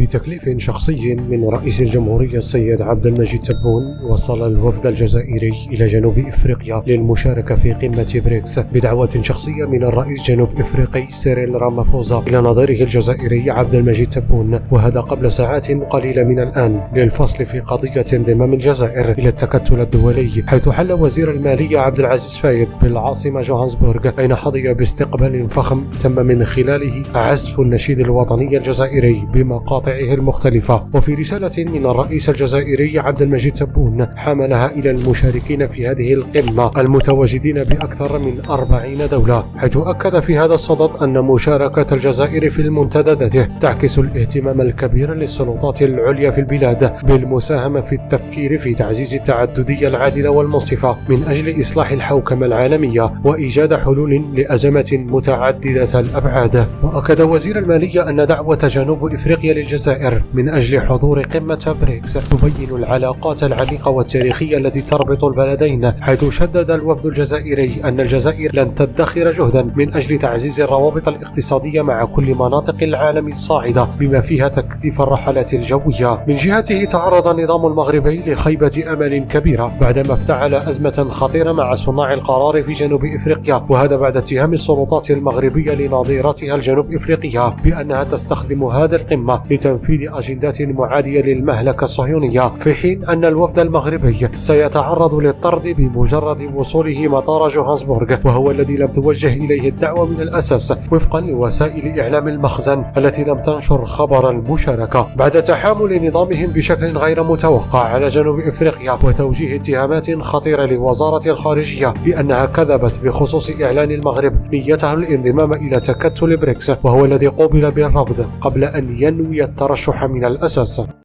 وبتكليف شخصي من رئيس الجمهورية السيد عبد المجيد تبون، وصل الوفد الجزائري إلى جنوب إفريقيا للمشاركة في قمة بريكس بدعوة شخصية من الرئيس جنوب إفريقي سيريل رامافوزا إلى نظيره الجزائري عبد المجيد تبون، وهذا قبل ساعات قليلة من الآن، للفصل في قضية انضمام الجزائر إلى التكتل الدولي، حيث حل وزير المالية عبد العزيز فايد بالعاصمة جوهانسبورغ، أين حظي باستقبال فخم تم من خلاله عزف النشيد الوطني الجزائري بمقاطعه المختلفة. وفي رسالة من الرئيس الجزائري عبد المجيد تبون حملها إلى المشاركين في هذه القمة المتواجدين بأكثر من 40 دولة، حيث أكد في هذا الصدد أن مشاركة الجزائر في المنتدى ذاته تعكس الاهتمام الكبير للسلطات العليا في البلاد بالمساهمة في التفكير في تعزيز التعددية العادلة والمنصفة من أجل إصلاح الحوكمة العالمية وإيجاد حلول لأزمات متعددة الأبعاد. وأكد وزير المالية أن دعوة جنوب إفريقيا للجزائر من أجل حضور قمة بريكس تبين العلاقات العميقة والتاريخية التي تربط البلدين، حيث شدد الوفد الجزائري أن الجزائر لن تدخر جهدا من أجل تعزيز الروابط الاقتصادية مع كل مناطق العالم الصاعدة بما فيها تكثيف الرحلات الجوية. من جهته تعرض النظام المغربي لخيبة أمل كبيرة بعدما افتعل أزمة خطيرة مع صناع القرار في جنوب إفريقيا، وهذا بعد اتهام السلطات المغربية لنظيرتها الجنوب إفريقية بأنها تستخدم هذه القمة لتنفيذ أجندات معادية للمهلكة الصهيونية، في حين أن الوفد المغربي سيتعرض للطرد بمجرد وصوله مطار جوهانسبورغ، وهو الذي لم توجه إليه الدعوة من الأساس وفقا لوسائل إعلام المخزن التي لم تنشر خبر المشاركة، بعد تحامل نظامهم بشكل غير متوقع على جنوب إفريقيا وتوجيه اتهامات خطيرة لوزارة الخارجية بأنها كذبت بخصوص إعلان المغرب نيته الانضمام إلى تكتل بريكس، وهو الذي قوبل بالرفض قبل أن ينوي الترشح من الأساس.